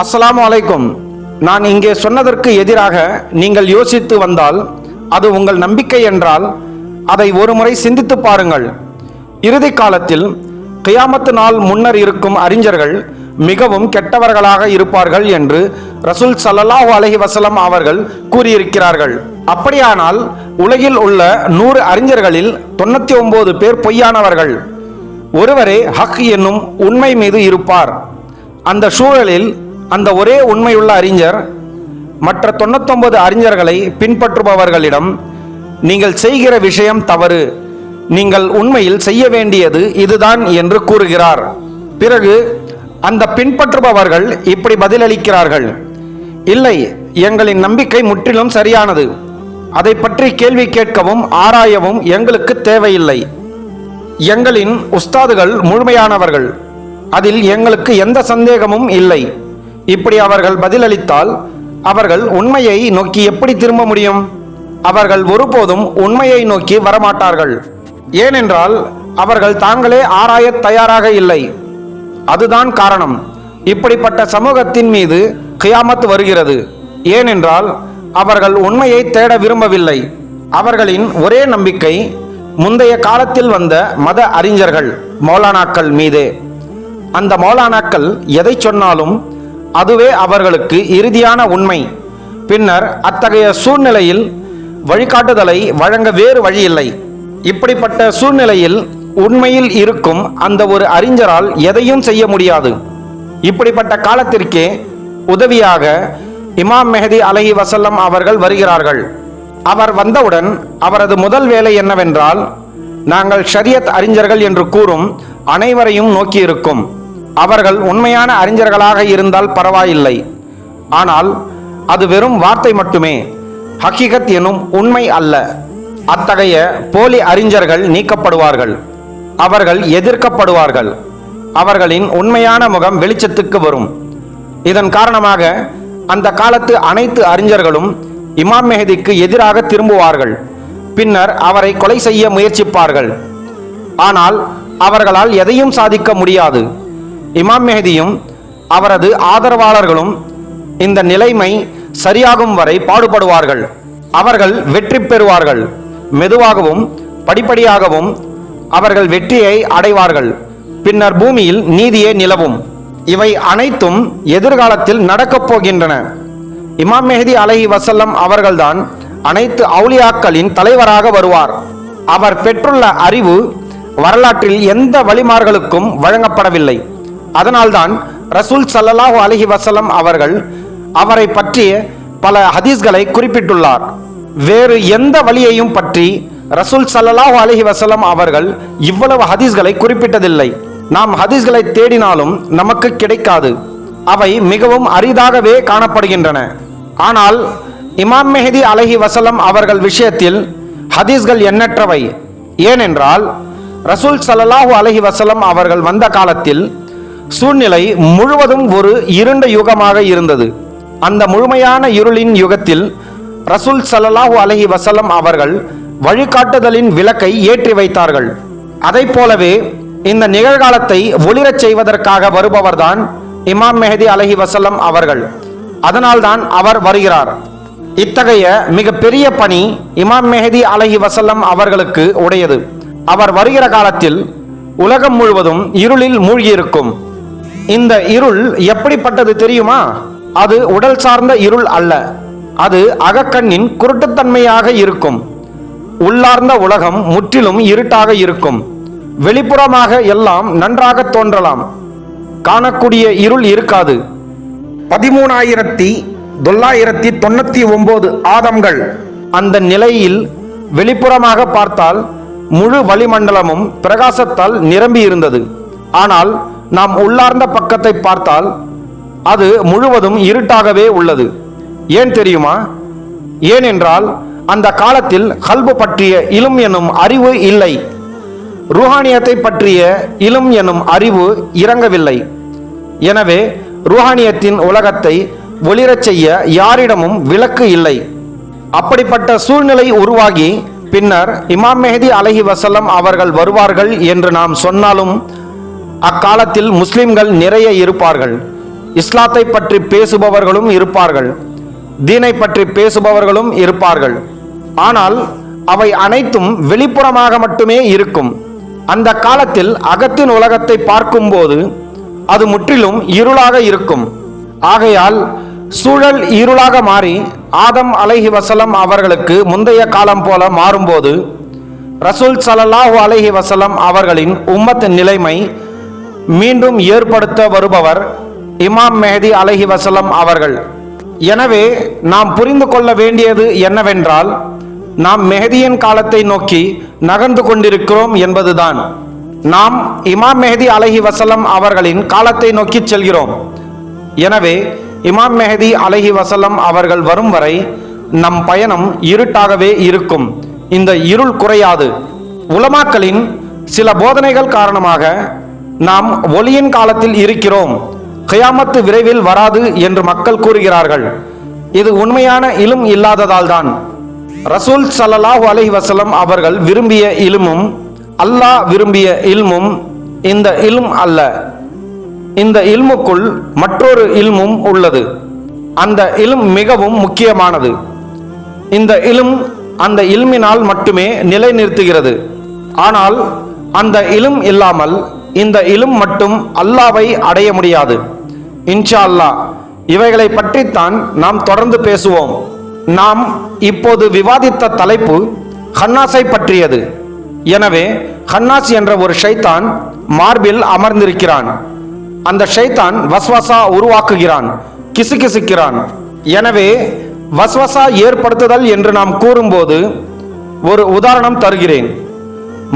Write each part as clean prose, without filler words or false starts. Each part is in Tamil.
அஸ்ஸலாமு அலைக்கும். நான் இங்கே சொன்னதற்கு எதிராக நீங்கள் யோசித்து வந்தால் அது உங்கள் நம்பிக்கை என்றால் அதை ஒருமுறை சிந்தித்து பாருங்கள். இறுதி காலத்தில் கியாமத்து நாள் முன்னர் இருக்கும் அறிஞர்கள் மிகவும் கெட்டவர்களாக இருப்பார்கள் என்று ரசூல் ஸல்லல்லாஹு அலைஹி வஸல்லம் அவர்கள் கூறியிருக்கிறார்கள். அப்படியானால் உலகில் உள்ள 100 அறிஞர்களில் 99 பேர் பொய்யானவர்கள். ஒருவரே ஹக் என்னும் உண்மை மீது இருப்பார். அந்த சூழலில் அந்த ஒரே உண்மையுள்ள அறிஞர் மற்ற 99 அறிஞர்களை பின்பற்றுபவர்களிடம், நீங்கள் செய்கிற விஷயம் தவறு, நீங்கள் உண்மையில் செய்ய வேண்டியது இதுதான் என்று கூறுகிறார். பிறகு அந்த பின்பற்றுபவர்கள் இப்படி பதிலளிக்கிறார்கள், இல்லை, எங்களின் நம்பிக்கை முற்றிலும் சரியானது, அதை பற்றி கேள்வி கேட்கவும் ஆராயவும் எங்களுக்கு தேவையில்லை, எங்களின் உஸ்தாதுகள் முழுமையானவர்கள், அதில் எங்களுக்கு எந்த சந்தேகமும் இல்லை. இப்படி அவர்கள் பதிலளித்தால் அவர்கள் உண்மையை நோக்கி எப்படி திரும்ப முடியும்? அவர்கள் ஒருபோதும் உண்மையை நோக்கி வரமாட்டார்கள். ஏனென்றால் அவர்கள் தாங்களே ஆராய தயாராக இல்லை. அதுதான் காரணம். இப்படிப்பட்ட சமூகத்தின் மீது கியாமத் வருகிறது. ஏனென்றால் அவர்கள் உண்மையை தேட விரும்பவில்லை. அவர்களின் ஒரே நம்பிக்கை முந்தைய காலத்தில் வந்த மத அறிஞர்கள், மௌலானாக்கள் மீதே. அந்த மௌலானாக்கள் எதை சொன்னாலும் அதுவே அவர்களுக்கு இறுதியான உண்மை. பின்னர் அத்தகைய சூழ்நிலையில் வழிகாட்டுதலை வழங்க வேறு வழியில்லை. இப்படிப்பட்ட சூழ்நிலையில் உண்மையில் இருக்கும் அந்த ஒரு அறிஞரால் எதையும் செய்ய முடியாது. இப்படிப்பட்ட காலத்திற்கே உதவியாக இமாம் மெஹதி அலைஹி வஸல்லம் அவர்கள் வருகிறார்கள். அவர் வந்தவுடன் அவரது முதல் வேலை என்னவென்றால், நாங்கள் ஷரியத் அறிஞர்கள் என்று கூறும் அனைவரையும் நோக்கியிருக்கும். அவர்கள் உண்மையான அறிஞர்களாக இருந்தால் பரவாயில்லை, ஆனால் அது வெறும் வார்த்தை மட்டுமே, ஹக்கீகத் எனும் உண்மை அல்ல. அத்தகைய போலி அறிஞர்கள் நீக்கப்படுவார்கள், அவர்கள் எதிர்க்கப்படுவார்கள், அவர்களின் உண்மையான முகம் வெளிச்சத்துக்கு வரும். இதன் காரணமாக அந்த காலத்து அனைத்து அறிஞர்களும் இமாம் மெஹதிக்கு எதிராக திரும்புவார்கள். பின்னர் அவரை கொலை செய்ய முயற்சிப்பார்கள். ஆனால் அவர்களால் எதையும் சாதிக்க முடியாது. இமாம் மெஹதியும் அவரது ஆதரவாளர்களும் இந்த நிலைமை சரியாகும் வரை பாடுபடுவார்கள். அவர்கள் வெற்றி பெறுவார்கள். மெதுவாகவும் படிப்படியாகவும் அவர்கள் வெற்றியை அடைவார்கள். பின்னர் பூமியில் நீதியே நிலவும். இவை அனைத்தும் எதிர்காலத்தில் நடக்கப் போகின்றன. இமாம் மெஹதி அலைஹி வஸல்லம் அவர்கள்தான் அனைத்து அவுலியாக்களின் தலைவராக வருவார். அவர் பெற்றுள்ள அறிவு வரலாற்றில் எந்த வழிமார்களுக்கும் வழங்கப்படவில்லை. அதனால்தான் ரசூல் ஸல்லல்லாஹு அலைஹி வஸல்லம் அவர்கள் அவரை பற்றிய பல ஹதீஸ்களை குறிப்பிட்டுள்ளார். வேறு எந்த வழியையும் பற்றி ரசூல் ஸல்லல்லாஹு அலைஹி வஸல்லம் அவர்கள் இவ்வளவு ஹதீஸ்களை குறிப்பிட்டதில்லை. நாம் ஹதீஸ்களை தேடினாலும் நமக்கு கிடைக்காது. அவை மிகவும் அரிதாகவே காணப்படுகின்றன. ஆனால் இமாம் மெஹதி அலைஹி வஸல்லம் அவர்கள் விஷயத்தில் ஹதீஸ்கள் எண்ணற்றவை. ஏனென்றால் ரசூல் ஸல்லல்லாஹு அலைஹி வஸல்லம் அவர்கள் வந்த காலத்தில் சூழ்நிலை முழுவதும் ஒரு இருண்ட யுகமாக இருந்தது. அந்த முழுமையான இருளின் யுகத்தில் ரசூல் ஸல்லல்லாஹு அலைஹி வஸல்லம் அவர்கள் வழிகாட்டுதலின் விளக்கை ஏற்றி வைத்தார்கள். அதை போலவே இந்த நிகழ்காலத்தை ஒளிரச் செய்வதற்காக வருபவர்தான் இமாம் மெஹதி அலைஹி வஸல்லம் அவர்கள். அதனால்தான் அவர் வருகிறார். இத்தகைய மிக பெரிய பணி இமாம் மெஹதி அலைஹி வஸல்லம் அவர்களுக்கு உடையது. அவர் வருகிற காலத்தில் உலகம் முழுவதும் இருளில் மூழ்கியிருக்கும். இந்த இருள் எப்படிப்பட்டது தெரியுமா? அது உடல் சார்ந்த இருள் அல்ல. அது அகக்கண்ணின் குருட்டுத்தன்மையாக இருக்கும். உள்ளார்ந்த உலகம் முற்றிலும் இருட்டாக இருக்கும். வெளிப்புறமாக எல்லாம் நன்றாக தோன்றலாம். காணக்கூடிய இருள் இருக்காது. 13,999 ஆதம்கள். அந்த நிலையில் வெளிப்புறமாக பார்த்தால் முழு வளிமண்டலமும் பிரகாசத்தால் நிரம்பி இருந்தது. ஆனால் நாம் உள்ளார்ந்த பக்கத்தை பார்த்தால் அது முழுவதும் இருட்டாகவே உள்ளது. ஏன் தெரியுமா? ஏனென்றால் அந்த காலத்தில் கல்பு பற்றிய இல்ம் எனும் அறிவு இல்லை. ரூஹானியத்தை பற்றிய இல்ம் எனும் அறிவு இறங்கவில்லை. எனவே ரூஹானியத்தின் உலகத்தை ஒளிரச் செய்ய யாரிடமும் விளக்கு இல்லை. அப்படிப்பட்ட சூழ்நிலை உருவாகி பின்னர் இமாம் மெஹதி அலைஹி வஸல்லம் அவர்கள் வருவார்கள் என்று நாம் சொன்னாலும் அக்காலத்தில் முஸ்லிம்கள் நிறைய இருப்பார்கள். இஸ்லாத்தை பற்றி பேசுபவர்களும் இருப்பார்கள், தீனை பற்றி பேசுபவர்களும் இருப்பார்கள். ஆனால் அவை அனைத்தும் வெளிப்புறமாக மட்டுமே இருக்கும். அந்த காலத்தில் அகத்தின் உலகத்தை பார்க்கும்போது அது முற்றிலும் இருளாக இருக்கும். ஆகையால் சூழல் இருளாக மாறி ஆதம் அலைஹி வஸல்லம் அவர்களுக்கு முந்தைய காலம் போல மாறும்போது ரசூல் ஸல்லல்லாஹு அலைஹி வஸல்லம் அவர்களின் உம்மத் நிலைமை மீண்டும் ஏற்படுத்த வருபவர் இமாம் மெஹதி அலைஹி வஸல்லம் அவர்கள். எனவே நாம் புரிந்து கொள்ள வேண்டியது என்னவென்றால், நாம் மெஹதியின் காலத்தை நோக்கி நகர்ந்து கொண்டிருக்கிறோம் என்பதுதான். நாம் இமாம் மெஹதி அலைஹி வஸல்லம் அவர்களின் காலத்தை நோக்கி செல்கிறோம். எனவே இமாம் மெஹதி அலைஹி வஸல்லம் அவர்கள் வரும் வரை நம் பயணம் இருட்டாகவே இருக்கும். இந்த இருள் குறையாது. உலமாக்களின் சில போதனைகள் காரணமாக நாம் ஒளியின் காலத்தில் இருக்கிறோம், கியாமத்து விரைவில் வராது என்று மக்கள் கூறுகிறார்கள். இது உண்மையான இல்ம் இல்லாததால் தான். ரசூல் ஸல்லல்லாஹு அலைஹி வஸல்லம் அவர்கள் விரும்பிய இல்மும் அல்லாஹ் விரும்பிய இல்மும் இந்த இல்ம் அல்ல. இந்த இல்முக்குள் மற்றொரு இல்மும் உள்ளது. அந்த இல்ம் மிகவும் முக்கியமானது. இந்த இல்ம் அந்த இல்மினால் மட்டுமே நிலைநிறுத்துகிறது. ஆனால் அந்த இல்ம் இல்லாமல் இந்த இல்ம் மட்டும் அல்லாவை அடைய முடியாது. இன்ஷா அல்லாஹ் இவைகளை பற்றித்தான் நாம் தொடர்ந்து பேசுவோம். நாம் இப்போது விவாதித்த தலைப்பு ஹன்னாஸை பற்றியது. எனவே ஹன்னாஸ் என்ற ஒரு ஷைத்தான் மார்பில் அமர்ந்திருக்கிறான். அந்த ஷைத்தான் வஸ்வசா உருவாக்குகிறான், கிசுகிசுக்கிறான். எனவே வஸ்வசா ஏற்படுத்துதல் என்று நாம் கூறும்போது ஒரு உதாரணம் தருகிறேன்.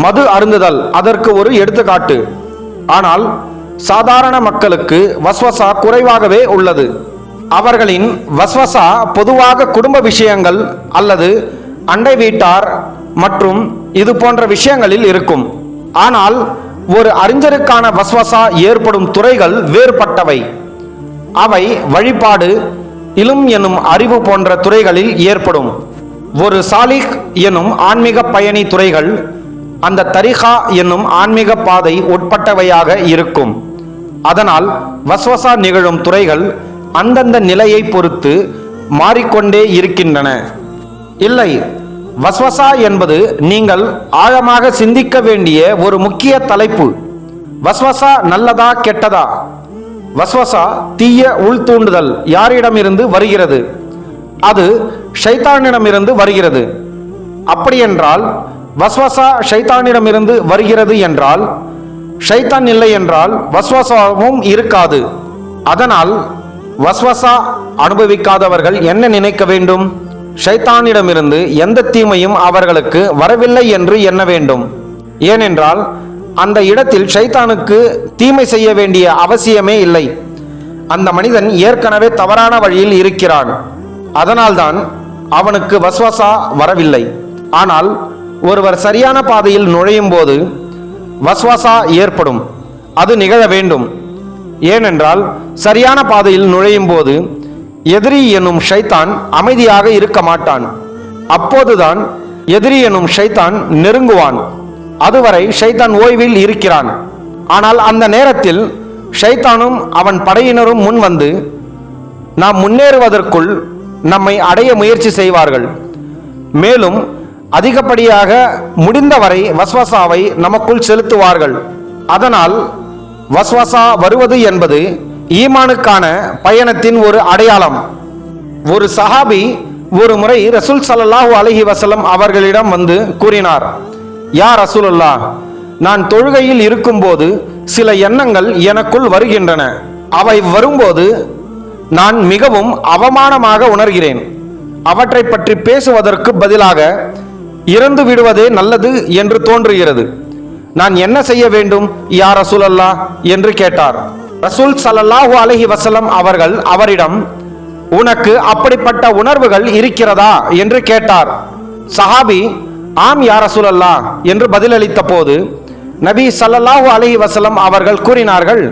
மது அருந்துதல் அதற்கு ஒரு எடுத்துக்காட்டு. ஆனால் சாதாரண மக்களுக்கு வஸ்வசா குறைவாகவே உள்ளது. அவர்களின் வஸ்வசா பொதுவாக குடும்ப விஷயங்கள் அல்லது அண்டை வீட்டார் மற்றும் இது போன்ற விஷயங்களில் இருக்கும். ஆனால் ஒரு அறிஞருக்கான வஸ்வசா ஏற்படும் துறைகள் வேறுபட்டவை. அவை வழிபாடு, இல்ம் எனும் அறிவு போன்ற துறைகளில் ஏற்படும். ஒரு சாலிக் எனும் ஆன்மீக பயணி துறைகள் அந்த தரிகா என்னும் ஆன்மீக பாதை உட்பட்டவையாக இருக்கும். அதனால் வஸ்வசா நிகழும் துறைகள் அந்தந்த நிலையை பொறுத்து மாறிக்கொண்டே இருக்கின்றன. இல்லை, வஸ்வசா என்பது நீங்கள் ஆழமாக சிந்திக்க வேண்டிய ஒரு முக்கிய தலைப்பு. வஸ்வசா நல்லதா கெட்டதா? வஸ்வசா தீய உள்தூண்டுதல் யாரிடமிருந்து வருகிறது? அது ஷைத்தானிடமிருந்து வருகிறது. அப்படியென்றால் வஸ்வசா ஷைத்தானிடமிருந்து வருகிறது என்றால், ஷைத்தான் இல்லை என்றால் வஸ்வசாவும் இருக்காது. அதனால் வஸ்வசா அனுபவிக்காதவர்கள் என்ன நினைக்க வேண்டும்? ஷைத்தானிடமிருந்து எந்த தீமையும் அவர்களுக்கு வரவில்லை என்று எண்ண வேண்டும். ஏனென்றால் அந்த இடத்தில் ஷைத்தானுக்கு தீமை செய்ய வேண்டிய அவசியமே இல்லை. அந்த மனிதன் ஏற்கனவே தவறான வழியில் இருக்கிறான். அதனால்தான் அவனுக்கு வஸ்வசா வரவில்லை. ஆனால் ஒருவர் சரியான பாதையில் நுழையும் போது வஸ்வசா ஏற்படும். அது நிகழ வேண்டும். ஏனென்றால் சரியான பாதையில் நுழையும் போது எதிரி என்னும் ஷைத்தான் அமைதியாக இருக்க மாட்டான். அப்போதுதான் எதிரி என்னும் ஷைத்தான் நெருங்குவான். அதுவரை ஷைத்தான் ஓய்வில் இருக்கிறான். ஆனால் அந்த நேரத்தில் ஷைத்தானும் அவன் படையினரும் முன் வந்து நாம் முன்னேறுவதற்குள் நம்மை அடைய முயற்சி செய்வார்கள். மேலும் அதிகப்படியாக முடிந்தவரை வஸ்வசாவை நமக்குள் செலுத்துவார்கள். அதனால் வஸ்வசா வருவது என்பது ஈமானுக்கான பயணத்தின் ஒரு அடையாளம். ஒரு சஹாபி ஒரு முறை ரசூல் ஸல்லல்லாஹு அலைஹி வஸல்லம் அவர்களிடம் வந்து கூறினார், யா ரசூலுல்லாஹ், நான் தொழுகையில் இருக்கும்போது சில எண்ணங்கள் எனக்குள் வருகின்றன. அவை வரும்போது நான் மிகவும் அவமானமாக உணர்கிறேன். அவற்றை பற்றி பேசுவதற்கு பதிலாக இறந்து விடுவதே நல்லது என்று தோன்றுகிறது. நான் என்ன செய்ய வேண்டும் யா ரசூலல்லாஹ் என்று கேட்டார். ரசூல் ஸல்லல்லாஹு அலைஹி வஸல்லம் அவர்கள் அவரிடம், உனக்கு அப்படிப்பட்ட உணர்வுகள் இருக்கிறதா என்று கேட்டார். சஹாபி, ஆம் யா ரசூலல்லாஹ் என்று பதிலளித்த போது நபி ஸல்லல்லாஹு அலைஹி வஸல்லம் அவர்கள் கூறினார்கள்,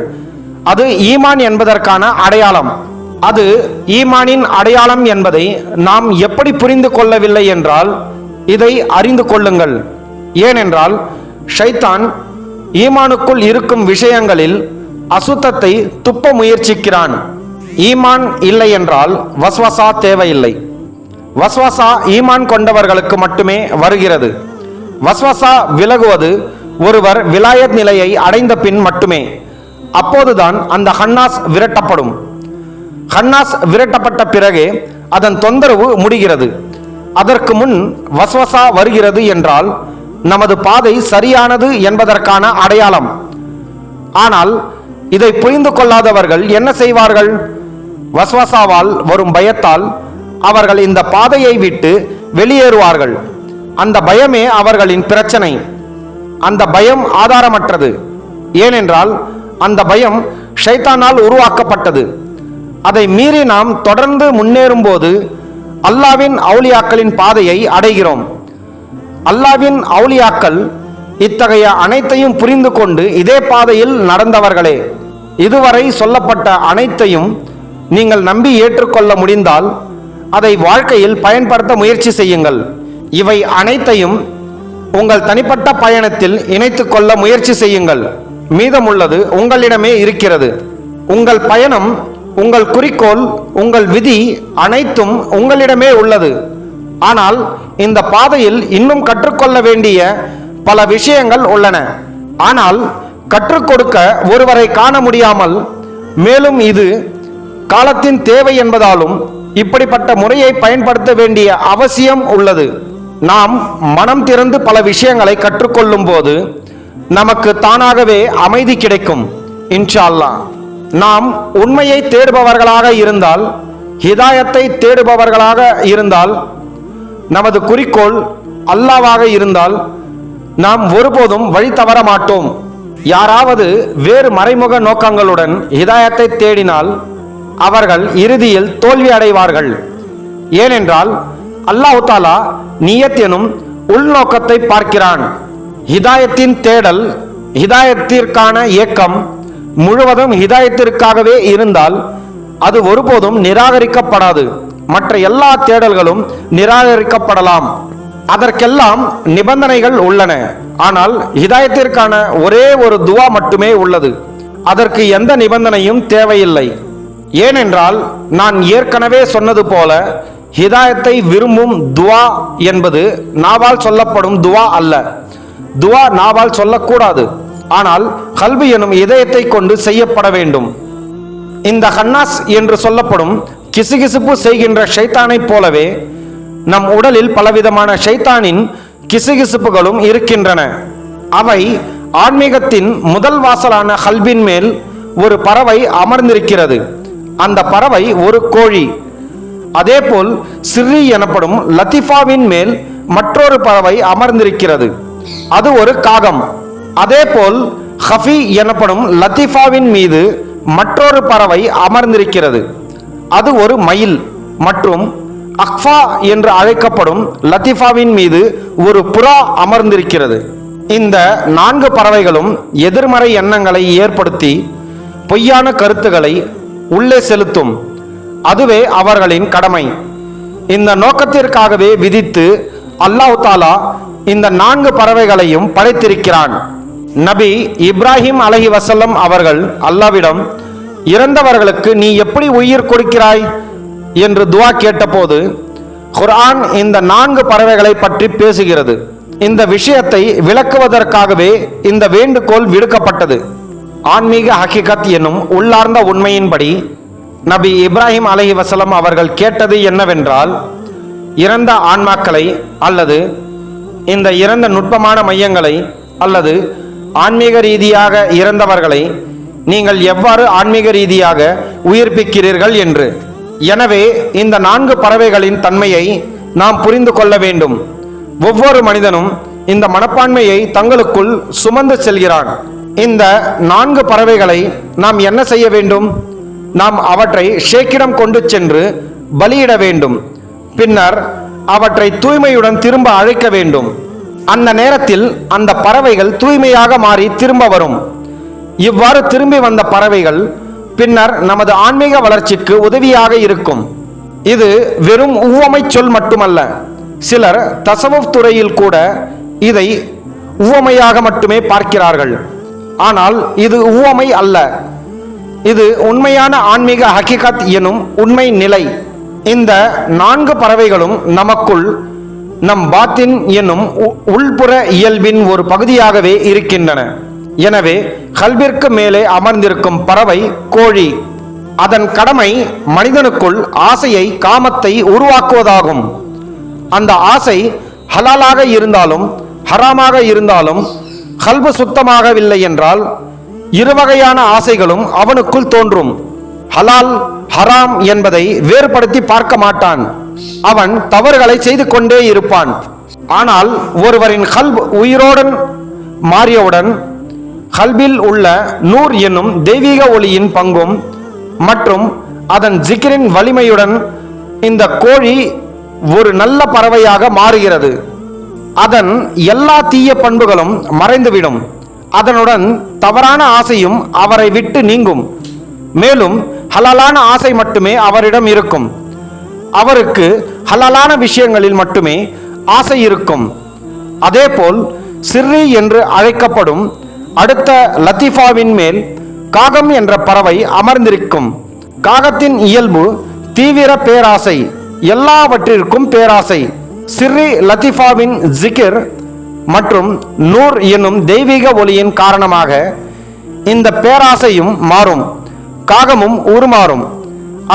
அது ஈமான் என்பதற்கான அடையாளம். அது ஈமானின் அடையாளம் என்பதை நாம் எப்படி புரிந்து கொள்ளவில்லை என்றால் இதை அறிந்து கொள்ளுங்கள். ஏனென்றால் ஷைத்தான் ஈமானுக்குள் இருக்கும் விஷயங்களில் அசுத்தத்தை துப்ப முயற்சிக்கிறான். ஈமான் இல்லை என்றால் வஸ்வசா தேவையில்லை. வஸ்வசா ஈமான் கொண்டவர்களுக்கு மட்டுமே வருகிறது. வஸ்வசா விலகுவது ஒருவர் விலாயத் நிலையை அடைந்த பின் மட்டுமே. அப்போதுதான் அந்த ஹன்னாஸ் விரட்டப்படும். ஹன்னாஸ் விரட்டப்பட்ட பிறகே அதன் தொந்தரவு முடிகிறது. அதற்கு முன் வஸ்வசா வருகிறது என்றால் நமது பாதை சரியானது என்பதற்கான அடையாளம். ஆனால் இதை புரிந்து கொள்ளாதவர்கள் என்ன செய்வார்கள்? வஸ்வசாவால் வரும் பயத்தால் அவர்கள் இந்த பாதையை விட்டு வெளியேறுவார்கள். அந்த பயமே அவர்களின் பிரச்சனை. அந்த பயம் ஆதாரமற்றது. ஏனென்றால் அந்த பயம் ஷைத்தானால் உருவாக்கப்பட்டது. அதை மீறி நாம் தொடர்ந்து முன்னேறும் போது அல்லாவின் அவுலியாக்களின் பாதையை அடைகிறோம். அல்லாவின் அவுலியாக்கள் இத்தகைய அனைத்தையும் புரிந்து கொண்டு இதே பாதையில் நடந்தவர்களே. இதுவரை சொல்லப்பட்ட அனைத்தையும் நீங்கள் நம்பி ஏற்றுக்கொள்ள முடிந்தால் அதை வாழ்க்கையில் பயன்படுத்த முயற்சி செய்யுங்கள். இவை அனைத்தையும் உங்கள் தனிப்பட்ட பயணத்தில் இணைத்து கொள்ள முயற்சி செய்யுங்கள். மீதமுள்ளது உங்களிடமே இருக்கிறது. உங்கள் பயணம், உங்கள் குறிக்கோள், உங்கள் விதி அனைத்தும் உங்களிடமே உள்ளது. ஆனால் இந்த பாதையில் இன்னும் கற்றுக்கொள்ள வேண்டிய பல விஷயங்கள் உள்ளன. ஆனால் கற்றுக் கொடுக்க ஒருவரை காண முடியாமல், மேலும் இது காலத்தின் தேவை என்பதாலும் இப்படிப்பட்ட முறையை பயன்படுத்த வேண்டிய அவசியம் உள்ளது. நாம் மனம் திறந்து பல விஷயங்களை கற்றுக்கொள்ளும் போது நமக்கு தானாகவே அமைதி கிடைக்கும். இன்ஷா அல்லாஹ். நாம் உண்மையை தேடுபவர்களாக இருந்தால், ஹிதாயத்தை தேடுபவர்களாக இருந்தால், நமது குறிக்கோள் அல்லாஹ்வாக இருந்தால் நாம் ஒருபோதும் வழி தவற மாட்டோம். யாராவது வேறு மறைமுக நோக்கங்களுடன் ஹிதாயத்தை தேடினால் அவர்கள் இறுதியில் தோல்வி அடைவார்கள். ஏனென்றால் அல்லாஹ் தஆலா நியத் எனும் உள்நோக்கத்தை பார்க்கிறான். ஹிதாயத்தின் தேடல், ஹிதாயத்திற்கான இயக்கம் முழுவதும் ஹிதாயத்திற்காகவே இருந்தால் அது ஒருபோதும் நிராகரிக்கப்படாது. மற்ற எல்லா தேடல்களும் நிராகரிக்கப்படலாம். அதற்கெல்லாம் நிபந்தனைகள் உள்ளன. ஆனால் ஹிதாயத்திற்கான ஒரே ஒரு துவா மட்டுமே உள்ளது. அதற்கு எந்த நிபந்தனையும் தேவையில்லை. ஏனென்றால் நான் ஏற்கனவே சொன்னது போல ஹிதாயத்தை விரும்பும் துவா என்பது நாவால் சொல்லப்படும் துவா அல்ல. துவா நாவால் சொல்லக்கூடாது. ஆனால் கல்வி எனும் இதயத்தை கொண்டு செய்யப்பட வேண்டும். இந்த ஹன்னாஸ் என்று சொல்லப்படும் கிசுகிசுப்பு செய்கின்ற ஷைத்தானை போலவே நம் உடலில் பலவிதமான ஷைத்தானின் கிசுகிசுப்புகளும் இருக்கின்றன. அவை ஆன்மீகத்தின் முதல் வாசலான கல்பின் மேல் ஒரு பறவை அமர்ந்திருக்கிறது. அந்த பறவை ஒரு கோழி. அதேபோல் சிர்ரி எனப்படும் லத்திஃபாவின் மேல் மற்றொரு பறவை அமர்ந்திருக்கிறது. அது ஒரு காகம். அதேபோல் ஹஃபி எனப்படும் லத்திஃபாவின் மீது மற்றொரு பறவை அமர்ந்திருக்கிறது. அது ஒரு மயில். மற்றும் அக்ஃபா என்று அழைக்கப்படும் லத்திஃபாவின் மீது ஒரு புறா அமர்ந்திருக்கிறது. இந்த 4 பறவைகளும் எதிர்மறை எண்ணங்களை ஏற்படுத்தி பொய்யான கருத்துக்களை உள்ளே செலுத்தும். அதுவே அவர்களின் கடமை. இந்த நோக்கத்திற்காகவே விதித்து அல்லாஹ் தஆலா இந்த 4 பறவைகளையும் படைத்திருக்கிறான். நபி இப்ராஹிம் அலைஹிவஸல்லம் அவர்கள் அல்லாஹ்விடம், இறந்தவர்களுக்கு நீ எப்படி உயிர் கொடுக்கிறாய் என்று துவா கேட்டபோது குர்ஆன் இந்த 4 பறவைகளை பற்றி பேசுகிறது. இந்த விஷயத்தை விளக்குவதற்காகவே இந்த வேண்டுகோள் விடுக்கப்பட்டது. ஆன்மீக ஹக்கீகத் என்னும் உள்ளார்ந்த உண்மையின்படி நபி இப்ராஹிம் அலைஹிவஸல்லம் அவர்கள் கேட்டது என்னவென்றால், இறந்த ஆன்மாக்களை அல்லது இந்த இறந்த நுட்பமான மையங்களை அல்லது ஆன்மீக ரீதியாக இறந்தவர்களை நீங்கள் எவ்வாறு ஆன்மீக ரீதியாக உயிர்ப்பிக்கிறீர்கள் என்று. எனவே இந்த 4 பறவைகளின் தன்மையை நாம் புரிந்து கொள்ள வேண்டும். ஒவ்வொரு மனிதனும் இந்த மனப்பான்மையை தங்களுக்குள் சுமந்து செல்கிறான். இந்த 4 பறவைகளை நாம் என்ன செய்ய வேண்டும்? நாம் அவற்றை ஷேக்கிடம் கொண்டு சென்று பலியிட வேண்டும். பின்னர் அவற்றை தூய்மையுடன் திரும்ப அழைக்க வேண்டும். அந்த நேரத்தில் அந்த பறவைகள் தூய்மையாக மாறி திரும்ப வரும். இவ்வாறு திரும்பி வந்த பறவைகள் பின்னர் நமது ஆன்மீக வளர்ச்சிக்கு உதவியாக இருக்கும். இது வெறும் உவமை சொல் மட்டுமல்ல. சிலர் தசவுஃப் துறையில் கூட இதை உவமையாக மட்டுமே பார்க்கிறார்கள். ஆனால் இது உவமை அல்ல. இது உண்மையான ஆன்மீக ஹகிகத் எனும் உண்மை நிலை. இந்த 4 பறவைகளும் நமக்குள் நம் பாத்தின் எனும் உள்புற இயல்பின் ஒரு பகுதியாகவே இருக்கின்றன. எனவே கல்பிற்கு மேலே அமர்ந்திருக்கும் பறவை கோழி. அதன் கடமை மனிதனுக்குள் ஆசையை, காமத்தை உருவாக்குவதாகும். அந்த ஆசை ஹலாலாக இருந்தாலும் ஹராமாக இருந்தாலும் கல்பு சுத்தமாகவில்லை என்றால் இருவகையான ஆசைகளும் அவனுக்குள் தோன்றும். ஹலால் ஹராம் என்பதை வேறுபடுத்தி பார்க்க மாட்டான். அவன் தவறுகளை செய்து கொண்டே இருப்பான். ஆனால் ஒருவரின் கல்ப் உயிரோடன் மாறியவுடன் கல்பில் உள்ள நூர் என்னும் தெய்வீக ஒளியின் பங்கும் மற்றும் அதன் ஜிக்ரின் வலிமையுடன் இந்த கோழி ஒரு நல்ல பறவையாக மாறுகிறது. அதன் எல்லா தீய பண்புகளும் மறைந்துவிடும். அதனுடன் தவறான ஆசையும் அவரை விட்டு நீங்கும். மேலும் ஹலாலான ஆசை மட்டுமே அவரிடம் இருக்கும். அவருக்கு ஹலாலான விஷயங்களில் மட்டுமே ஆசை இருக்கும். அதேபோல் சிர்ரி என்று அழைக்கப்படும் அடுத்த லத்தீஃபாவின் மேல் காகம் என்ற பறவை அமர்ந்திருக்கும். காகத்தின் இயல்பு தீவிர பேராசை, எல்லாவற்றிற்கும் பேராசை. சிர்ரி லத்தீஃபாவின் ஜிகிர் மற்றும் நூர் என்னும் தெய்வீக ஒளியின் காரணமாக இந்த பேராசையும் மாறும், காகமும் உருமாறும்.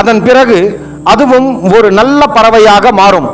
அதன் பிறகு அதுவும் ஒரு நல்ல பறவையாக மாறும்.